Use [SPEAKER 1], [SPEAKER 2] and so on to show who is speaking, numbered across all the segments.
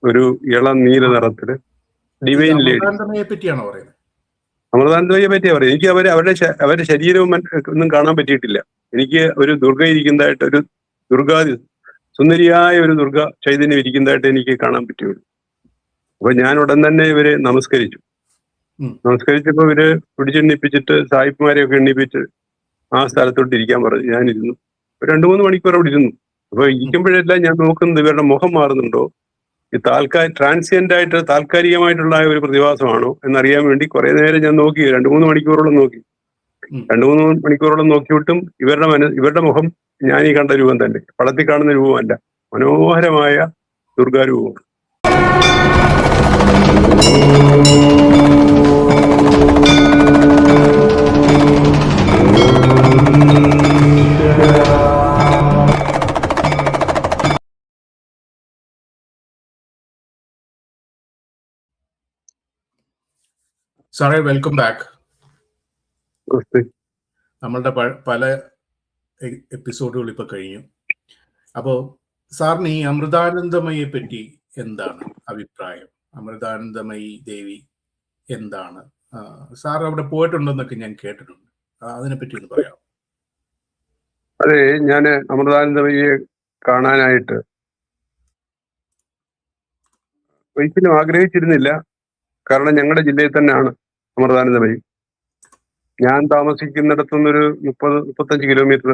[SPEAKER 1] ഒരു ഇളം നീല നിറത്തില് ഡിവൈൻ ലേഡി.
[SPEAKER 2] പറ്റിയാണോ പറയുന്നത്?
[SPEAKER 1] അമൃതാനന്ദമയെ പറ്റിയാ പറയുന്നത്. എനിക്ക് അവരുടെ ശരീരവും ഒന്നും കാണാൻ പറ്റിയിട്ടില്ല. എനിക്ക് ഒരു ദുർഗ ഇരിക്കുന്നതായിട്ട്, ഒരു ദുർഗാതി സുന്ദരിയായ ഒരു ദുർഗ ചൈതന്യം ഇരിക്കുന്നതായിട്ട് എനിക്ക് കാണാൻ പറ്റുള്ളൂ. അപ്പൊ ഞാൻ ഉടൻ തന്നെ ഇവരെ നമസ്കരിച്ചപ്പോ ഇവര് പിടിച്ചെണ്ണിപ്പിച്ചിട്ട് സായിപ്പുമാരെയൊക്കെ എണ്ണിപ്പിച്ച് ആ സ്ഥലത്തോട്ട് ഇരിക്കാൻ പറഞ്ഞു. ഞാനിരുന്നു. 2-3 മണിക്കൂർ അവിടെ ഇരുന്നു. അപ്പൊ ഇരിക്കുമ്പോഴെല്ലാം ഞാൻ നോക്കുന്നത് ഇവരുടെ മുഖം മാറുന്നുണ്ടോ, ഈ ട്രാൻസിയന്റ് ആയിട്ട് താൽക്കാലികമായിട്ടുള്ള ഒരു പ്രതിഭാസമാണോ എന്നറിയാൻ വേണ്ടി കുറെ നേരം ഞാൻ നോക്കി. 2-3 മണിക്കൂറോളം നോക്കി. 2-3 മണിക്കൂറോളം നോക്കിയിട്ടും ഇവരുടെ മുഖം ഞാൻ ഈ കണ്ട രൂപം തന്നെ, പടത്തിൽ കാണുന്ന രൂപമല്ല, മനോഹരമായ ദുർഗാരൂപം.
[SPEAKER 2] സാറേ, വെൽക്കം ബാക്ക്. നമ്മളുടെ പല എപ്പിസോഡുകൾ ഇപ്പൊ കഴിഞ്ഞു. അപ്പോ സാറിന് ഈ അമൃതാനന്ദമയെ പറ്റി എന്താണ് അഭിപ്രായം? അമൃതാനന്ദമയി ദേവി എന്താണ്? സാർ അവിടെ പോയിട്ടുണ്ടെന്നൊക്കെ ഞാൻ കേട്ടിട്ടുണ്ട്. അതിനെപ്പറ്റി ഒന്ന് പറയാം.
[SPEAKER 1] അതെ, ഞാൻ അമൃതാനന്ദമയെ കാണാനായിട്ട് ഒരിക്കലും ആഗ്രഹിച്ചിരുന്നില്ല. കാരണം ഞങ്ങളുടെ ജില്ലയിൽ തന്നെയാണ് അമൃതാനന്ദമയി. ഞാൻ താമസിക്കുന്നിടത്തുനിന്നൊരു 30-35 കിലോമീറ്റർ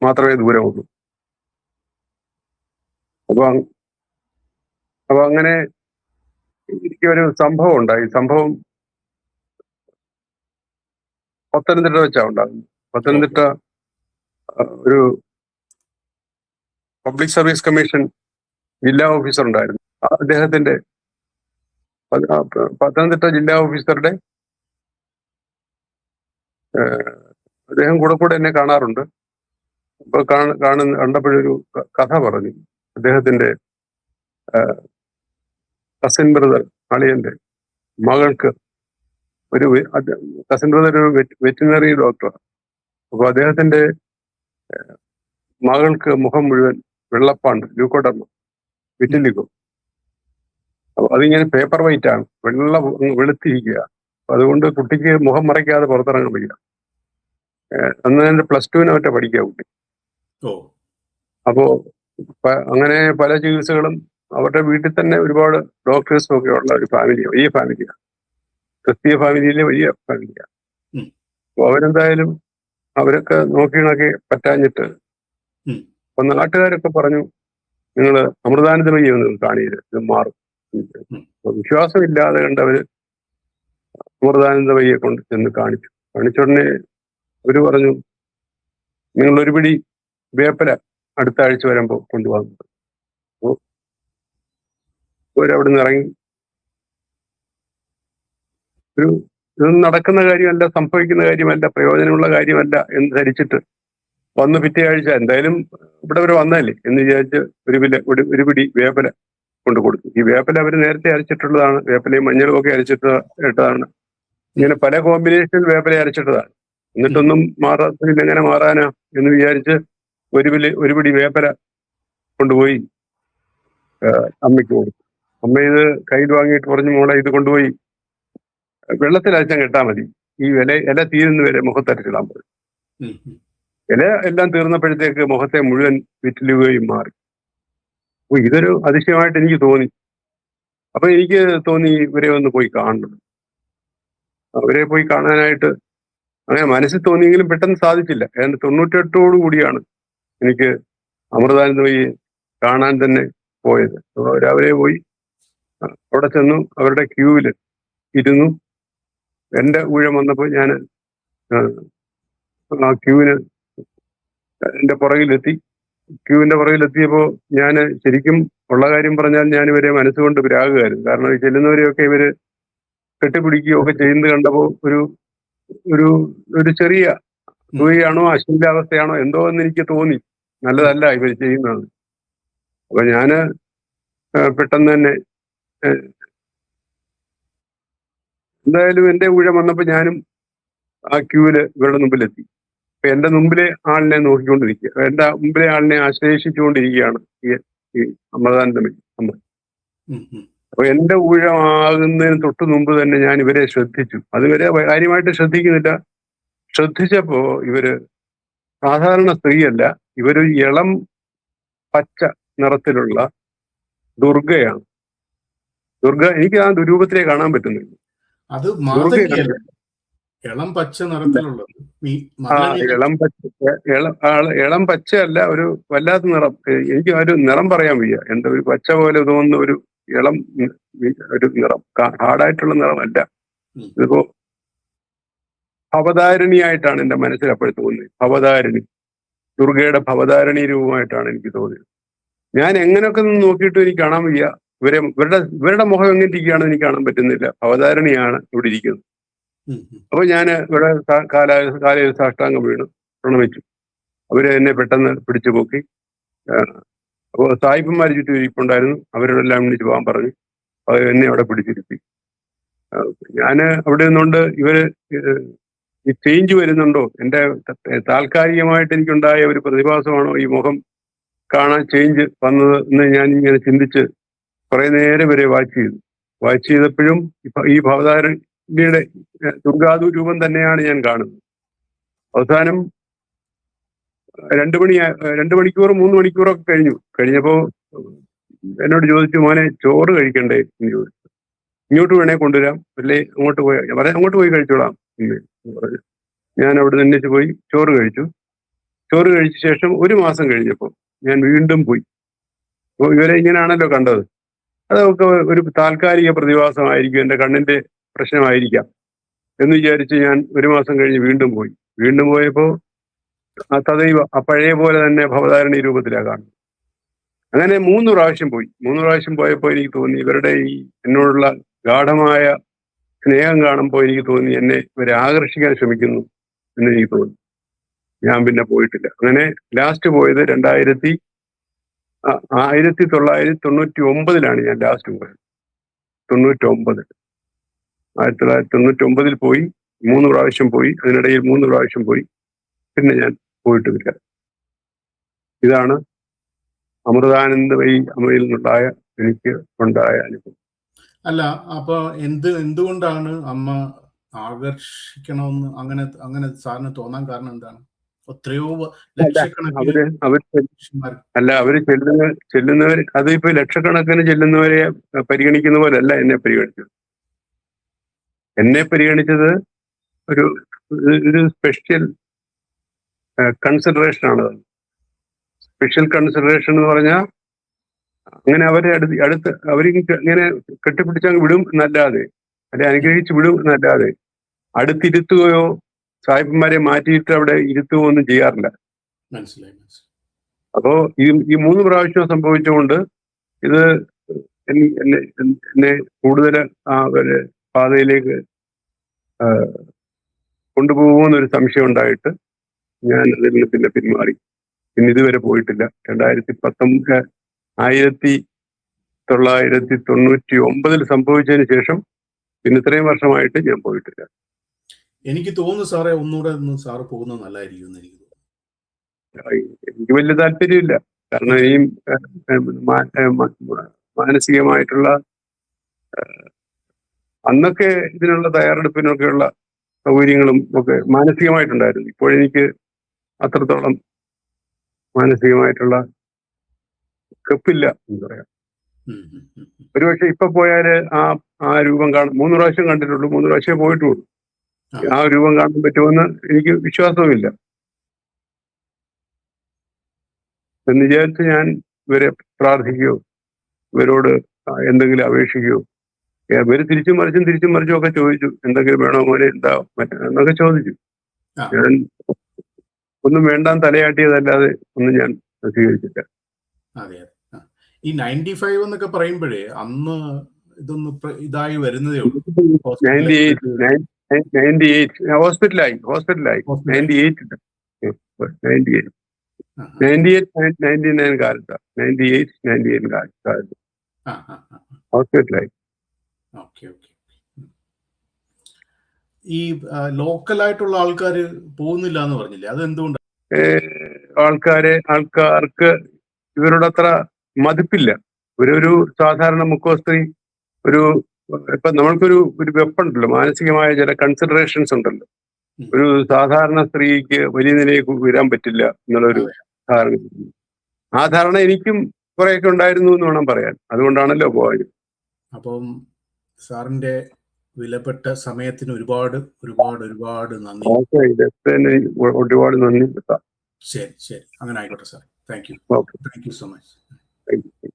[SPEAKER 1] മാത്രമേ ദൂരമുള്ളൂ. അപ്പൊ അങ്ങനെ എനിക്കൊരു സംഭവം ഉണ്ടായി. സംഭവം പത്തനംതിട്ട വെച്ചാ ഉണ്ടാകുന്നത്. പത്തനംതിട്ട ഒരു പബ്ലിക് സർവീസ് കമ്മീഷൻ ജില്ലാ ഓഫീസർ ഉണ്ടായിരുന്നു. അദ്ദേഹത്തിന്റെ പത്തനംതിട്ട ജില്ലാ ഓഫീസറുടെ അദ്ദേഹം കൂടെ എന്നെ കാണാറുണ്ട്. അപ്പൊ കണ്ടപ്പോഴൊരു കഥ പറഞ്ഞു. അദ്ദേഹത്തിന്റെ കസിൻ ബ്രദർ അളിയന്റെ മകൾക്ക് ഒരു കസിൻ ബ്രദർ ഒരു വെറ്റിനറി ഡോക്ടറാണ്. അപ്പൊ അദ്ദേഹത്തിന്റെ മകൾക്ക് മുഖം മുഴുവൻ വെള്ളപ്പാണ്ട്, ലൂക്കോഡർമ, വിറ്റിലിക്കോ. അപ്പൊ അതിങ്ങനെ പേപ്പർ വൈറ്റ് ആണ്, വെളുത്തിരിക്കുക. അപ്പൊ അതുകൊണ്ട് കുട്ടിക്ക് മുഖം മറയ്ക്കാതെ പുറത്തിറങ്ങാൻ വയ്യ. അന്ന് തന്നെ +2 ഒറ്റ പഠിക്കുക കുട്ടി. അപ്പോ അങ്ങനെ പല ചികിത്സകളും അവരുടെ വീട്ടിൽ തന്നെ ഒരുപാട് ഡോക്ടേഴ്സും ഒക്കെ ഉള്ള ഒരു ഫാമിലിയാണ്, വലിയ ഫാമിലിയാണ്, ക്രിസ്തീയ ഫാമിലിയിലെ വലിയ ഫാമിലിയാണ്. അപ്പൊ അവരെന്തായാലും അവരൊക്കെ നോക്കിയണൊക്കെ പറ്റാഞ്ഞിട്ട് അപ്പൊ നാട്ടുകാരൊക്കെ പറഞ്ഞു, നിങ്ങൾ അമൃതാനന്ദമയി ഒന്ന് കാണിയത്, ഇത് മാറും. വിശ്വാസമില്ലാതെ കണ്ടവര് അമൃതാനന്ദമയ്യെ കൊണ്ട് ചെന്ന് കാണിച്ചുടനെ അവര് പറഞ്ഞു, നിങ്ങൾ ഒരു പിടി വേപ്പല അടുത്ത ആഴ്ച വരുമ്പോ കൊണ്ടുപോകുന്നത്. അപ്പോ അവരവിടെ നിന്ന് ഇറങ്ങി. ഇതൊന്നും നടക്കുന്ന കാര്യമല്ല, സംഭവിക്കുന്ന കാര്യമല്ല, പ്രയോജനമുള്ള കാര്യമല്ല എന്ന് ധരിച്ചിട്ട് വന്ന് പിറ്റേ ആഴ്ച എന്തായാലും ഇവിടെ വരെ വന്നല്ലേ എന്ന് വിചാരിച്ച് ഒരു പിടി വേപ്പല കൊണ്ട് കൊടുത്തു. ഈ വേപ്പല അവർ നേരത്തെ അരച്ചിട്ടുള്ളതാണ്. വേപ്പലയും മഞ്ഞളും ഒക്കെ അരച്ചിട്ടതാണ്. ഇങ്ങനെ പല കോമ്പിനേഷൻ വേപ്പല അരച്ചിട്ടതാണ്. എന്നിട്ടൊന്നും മാറാത്തില്ല, എങ്ങനെ മാറാനാ എന്ന് വിചാരിച്ച് ഒരു പിടി വേപ്പല കൊണ്ടുപോയി അമ്മയ്ക്ക് കൊടുത്തു. അമ്മ ഇത് കയ്യിൽ വാങ്ങിയിട്ട് പറഞ്ഞു, മോളെ ഇത് കൊണ്ടുപോയി വെള്ളത്തിൽ അരച്ചാൽ കെട്ടാൽ മതി, ഈ ഇല തീരുന്ന വരെ മുഖത്തരച്ചിടാൻ പറയും. ഇല എല്ലാം തീർന്നപ്പോഴത്തേക്ക് മുഖത്തെ മുഴുവൻ വിറ്റിലുകയും മാറി. അപ്പൊ ഇതൊരു അതിശയമായിട്ട് എനിക്ക് തോന്നി. അപ്പൊ എനിക്ക് തോന്നി ഇവരെ ഒന്ന് പോയി കാണണം. അവരെ പോയി കാണാനായിട്ട് അങ്ങനെ മനസ്സിൽ തോന്നിയെങ്കിലും പെട്ടെന്ന് സാധിച്ചില്ല. ഏതാണ്ട് 98 കൂടിയാണ് എനിക്ക് അമൃതാനന്ദമയി കാണാൻ തന്നെ പോയത്. അവരെ പോയി അവിടെ ചെന്നു, അവരുടെ ക്യൂവില് ഇരുന്നു. എന്റെ ഊഴം വന്നപ്പോൾ ഞാൻ ആ ക്യൂവിന് എന്റെ പുറകിലെത്തി. ക്യൂവിന്റെ പുറകിലെത്തിയപ്പോൾ ഞാൻ ശരിക്കും ഉള്ള കാര്യം പറഞ്ഞാൽ ഞാൻ ഇവരെ മനസ്സുകൊണ്ട് പിരാകുകയായിരുന്നു. കാരണം ചെല്ലുന്നവരെയൊക്കെ ഇവര് കെട്ടിപ്പിടിക്കുകയൊക്കെ ചെയ്യുന്നത് കണ്ടപ്പോൾ ഒരു ചെറിയ തുകയാണോ അശ്ലീലാവസ്ഥയാണോ എന്തോ എന്ന് എനിക്ക് തോന്നി. നല്ലതല്ല ഇവർ ചെയ്യുന്നത്. അപ്പൊ ഞാന് പെട്ടെന്ന് തന്നെ എന്തായാലും എന്റെ ഊഴം വന്നപ്പോ ഞാനും ആ ക്യൂവില് ഇവരുടെ മുമ്പിലെത്തി. അപ്പൊ എന്റെ മുമ്പിലെ ആളിനെ നോക്കിക്കൊണ്ടിരിക്കുക, എന്റെ മുമ്പിലെ ആളിനെ ആശ്ലേഷിച്ചുകൊണ്ടിരിക്കുകയാണ് ഈ അമൃതാനന്ദമയി അമ്മ. അപ്പൊ എന്റെ ഊഴമാകുന്നതിന് തൊട്ട് മുമ്പ് തന്നെ ഞാൻ ഇവരെ ശ്രദ്ധിച്ചു. അതുവരെ കാര്യമായിട്ട് ശ്രദ്ധിക്കുന്നില്ല. ശ്രദ്ധിച്ചപ്പോ ഇവര് സാധാരണ സ്ത്രീയല്ല, ഇവരൊരു ഇളം പച്ച നിറത്തിലുള്ള ദുർഗയാണ്. ദുർഗ എനിക്ക് ആ രൂപത്തിലേ കാണാൻ പറ്റുന്നില്ല.
[SPEAKER 2] അത്
[SPEAKER 1] ദുർഗയാണ്.
[SPEAKER 2] ഇളം പച്ച നിറത്തിലുള്ളത്
[SPEAKER 1] ഇളം പച്ചയല്ല, ഒരു വല്ലാത്ത നിറം. എനിക്ക് ഒരു നിറം പറയാൻ വയ്യ. എന്താ ഒരു പച്ച പോലെ തോന്നുന്ന ഒരു ഇളം ഒരു നിറം, ഹാർഡായിട്ടുള്ള നിറമല്ല. ഇതിപ്പോ ഭവതാരിണിയായിട്ടാണ് എന്റെ മനസ്സിൽ അപ്പോൾ തോന്നിയത്. ഭവതാരിണി, ദുർഗയുടെ ഭവതാരിണി രൂപമായിട്ടാണ് എനിക്ക് തോന്നിയത്. ഞാൻ എങ്ങനെയൊക്കെ നോക്കിയിട്ടും എനിക്ക് കാണാൻ വയ്യ. ഇവരുടെ മുഖം എങ്ങനെ ഇരിക്കുകയാണെന്ന് എനിക്ക് കാണാൻ പറ്റുന്നില്ല. ഭവതാരിണിയാണ് ഇവിടെ ഇരിക്കുന്നത്. അപ്പൊ ഞാൻ ഇവിടെ കാലയിൽ സാഷ്ടാംഗം വീണു പ്രണമിച്ചു. അവര് എന്നെ പെട്ടെന്ന് പിടിച്ചു പോക്കി. അപ്പോൾ സായിപ്പന്മാർ ചുറ്റും ഇരിപ്പുണ്ടായിരുന്നു. അവരോടെല്ലാം വിളിച്ച് പോകാൻ പറഞ്ഞു. അവർ എന്നെ അവിടെ പിടിച്ചിരുത്തി. ഞാൻ അവിടെ നിന്നുകൊണ്ട് ഇവര് ഈ ചേഞ്ച് വരുന്നുണ്ടോ, എന്റെ താൽക്കാലികമായിട്ട് എനിക്കുണ്ടായ ഒരു പ്രതിഭാസമാണോ ഈ മുഖം കാണാൻ ചേഞ്ച് വന്നത് എന്ന് ഞാൻ ഇങ്ങനെ ചിന്തിച്ച് കുറെ നേരം വരെ വാച്ച് ചെയ്തു. വാച്ച് ചെയ്തപ്പോഴും ഈ ഭവതാരിണിയുടെ ദുർഗാദു രൂപം തന്നെയാണ് ഞാൻ കാണുന്നത്. അവസാനം 2 മണിക്കൂർ 3 മണിക്കൂറൊക്കെ കഴിഞ്ഞപ്പോ എന്നോട് ചോദിച്ചു, മോനെ ചോറ് കഴിക്കണ്ടേ എന്ന് ചോദിച്ചു. ഇങ്ങോട്ട് വേണേ കൊണ്ടുവരാം, അല്ലേ അങ്ങോട്ട് പോയി അങ്ങോട്ട് പോയി കഴിച്ചോളാം എന്ന് പറഞ്ഞു. ഞാൻ അവിടെ നിന്ന് പോയി ചോറ് കഴിച്ചു. ചോറ് കഴിച്ച ശേഷം 1 മാസം കഴിഞ്ഞപ്പോൾ ഞാൻ വീണ്ടും പോയി. അപ്പോൾ ഇവരെ ഇങ്ങനെയാണല്ലോ കണ്ടത്. അതൊക്കെ ഒരു താൽക്കാലിക പ്രതിഭാസമായിരിക്കും, എൻ്റെ കണ്ണിന്റെ പ്രശ്നമായിരിക്കാം എന്ന് വിചാരിച്ച് ഞാൻ 1 മാസം കഴിഞ്ഞ് വീണ്ടും പോയി. വീണ്ടും പോയപ്പോ തദൈവ ആ പഴയ പോലെ തന്നെ ഭവതാരിണി രൂപത്തിലാണ് കാണുന്നത്. അങ്ങനെ 3 പ്രാവശ്യം പോയി. 3 പ്രാവശ്യം പോയപ്പോൾ എനിക്ക് തോന്നി ഇവരുടെ ഈ എന്നോടുള്ള ഗാഠമായ സ്നേഹം കാണുമ്പോൾ എനിക്ക് തോന്നി എന്നെ ഇവരെ ആകർഷിക്കാൻ ശ്രമിക്കുന്നു എന്ന് എനിക്ക് തോന്നി. ഞാൻ പിന്നെ പോയിട്ടില്ല. അങ്ങനെ ലാസ്റ്റ് പോയത് 1999 ഞാൻ ലാസ്റ്റ് പോയത്. 99 1999 പോയി. 3 പ്രാവശ്യം പോയി. അതിനിടയിൽ 3 പ്രാവശ്യം പോയി. പിന്നെ ഞാൻ പോയിട്ടുമില്ല. ഇതാണ് അമൃതാനന്ദമയി അമ്മയിൽ നിന്നുണ്ടായ എനിക്ക് ഉണ്ടായ അനുഭവം.
[SPEAKER 2] അല്ല, അപ്പൊ എന്തുകൊണ്ടാണ് അമ്മ ആകർഷിക്കണമെന്ന് അങ്ങനെ സാറിന് തോന്നാൻ കാരണം എന്താണ്? എത്രയോ ലക്ഷക്കണക്കിന്
[SPEAKER 1] അവര് ചെല്ലുന്നവർ അതിപ്പോ ലക്ഷക്കണക്കിന് ചെല്ലുന്നവരെ പരിഗണിക്കുന്ന പോലല്ല എന്നെ പരിഗണിച്ചത്. എന്നെ പരിഗണിച്ചത് ഒരു സ്പെഷ്യൽ കൺസിഡറേഷൻ ആണ്. സ്പെഷ്യൽ കൺസിഡറേഷൻ എന്ന് പറഞ്ഞാൽ അങ്ങനെ അവരെ അടുത്ത് അവരിങ്ങനെ കെട്ടിപ്പിടിച്ചങ്ങ് വിടും എന്നല്ലാതെ, അല്ലെ അനുഗ്രഹിച്ച് വിടും എന്നല്ലാതെ അടുത്തിരുത്തുകയോ സാഹിബന്മാരെ മാറ്റിയിട്ട് അവിടെ ഇരുത്തുകയോ ഒന്നും ചെയ്യാറില്ല. അപ്പോ ഈ 3 പ്രാവശ്യം സംഭവിച്ചുകൊണ്ട് ഇത് എന്നെ കൂടുതൽ ഒരു പാതയിലേക്ക് കൊണ്ടുപോകുമെന്നൊരു സംശയം ഉണ്ടായിട്ട് ഞാൻ അതിൽ നിന്ന് പിന്നെ പിന്മാറി. പിന്നെ ഇതുവരെ പോയിട്ടില്ല. 1999 സംഭവിച്ചതിന് ശേഷം പിന്നെ ഇത്രയും വർഷമായിട്ട് ഞാൻ പോയിട്ടില്ല.
[SPEAKER 2] എനിക്ക് തോന്നുന്നു സാറേ, ഒന്നുകൂടെ സാറ് പോകുന്നത് നല്ലതായിരിക്കും എന്ന് എനിക്ക് തോന്നുന്നു.
[SPEAKER 1] എനിക്ക് വലിയ താല്പര്യമില്ല. കാരണം ഈ മാനസികമായിട്ടുള്ള അന്നൊക്കെ ഇതിനുള്ള തയ്യാറെടുപ്പിനൊക്കെയുള്ള സൗകര്യങ്ങളും ഒക്കെ മാനസികമായിട്ടുണ്ടായിരുന്നു. ഇപ്പോഴെനിക്ക് അത്രത്തോളം മാനസികമായിട്ടുള്ള കെപ്പില്ല എന്ന് പറയാം. ഒരുപക്ഷെ ഇപ്പൊ പോയാല് ആ രൂപം കാണും. 3 പ്രാവശ്യം കണ്ടിട്ടുള്ളൂ, 3 പ്രാവശ്യം പോയിട്ടുള്ളൂ. ആ രൂപം കാണാൻ പറ്റുമെന്ന് എനിക്ക് വിശ്വാസവുമില്ല എന്ന് വിചാരിച്ച് ഞാൻ ഇവരെ പ്രാർത്ഥിക്കുകയോ ഇവരോട് എന്തെങ്കിലും അപേക്ഷിക്കുകയോ, ഇവര് തിരിച്ചും മറിച്ചും ഒക്കെ ചോദിച്ചു, എന്തെങ്കിലും വേണോ മോനെ, എന്താ എന്നൊക്കെ ചോദിച്ചു. ഞാൻ ഒന്നും വേണ്ടാൻ തലയാട്ടിയതല്ലാതെ ഒന്നും ഞാൻ സ്വീകരിച്ചില്ല.
[SPEAKER 2] അതെ, ഈ 95 എന്നൊക്കെ പറയുമ്പോഴേ അന്ന് ഇതൊന്ന് ഇതായി വരുന്നതേ ഉള്ളൂ.
[SPEAKER 1] 98 ഹോസ്പിറ്റലായി 99 കാലത്ത് 98 കാലത്ത് ഹോസ്പിറ്റലായി.
[SPEAKER 2] ഈ ലോക്കലായിട്ടുള്ള ആൾക്കാര് പോകുന്നില്ല എന്ന് പറഞ്ഞില്ലേ, അത് എന്തുകൊണ്ടാണ്?
[SPEAKER 1] ആൾക്കാർക്ക് ഇവരോട് അത്ര മതിപ്പില്ല. ഒരു സാധാരണ മുക്കോ സ്ത്രീ ഒരു ഇപ്പൊ നമ്മൾക്കൊരു വെപ്പുണ്ടല്ലോ, മാനസികമായ ചില കൺസിഡറേഷൻസ് ഉണ്ടല്ലോ. ഒരു സാധാരണ സ്ത്രീക്ക് വലിയ നിലയിൽ വരാൻ പറ്റില്ല എന്നുള്ളൊരു ധാരണ. ആ ധാരണ എനിക്കും കുറെയൊക്കെ ഉണ്ടായിരുന്നു എന്ന് വേണം പറയാൻ. അതുകൊണ്ടാണല്ലോ പോയത്.
[SPEAKER 2] അപ്പം സാറിന്റെ വിലപ്പെട്ട സമയത്തിന് ഒരുപാട് ഒരുപാട് ഒരുപാട് നന്ദി.
[SPEAKER 1] ഓക്കെ, ഒരുപാട് നന്ദി.
[SPEAKER 2] ശരി ശരി, അങ്ങനെ ആയിക്കോട്ടെ sir. Thank you.
[SPEAKER 1] Okay,
[SPEAKER 2] thank you so much.
[SPEAKER 1] Thank you.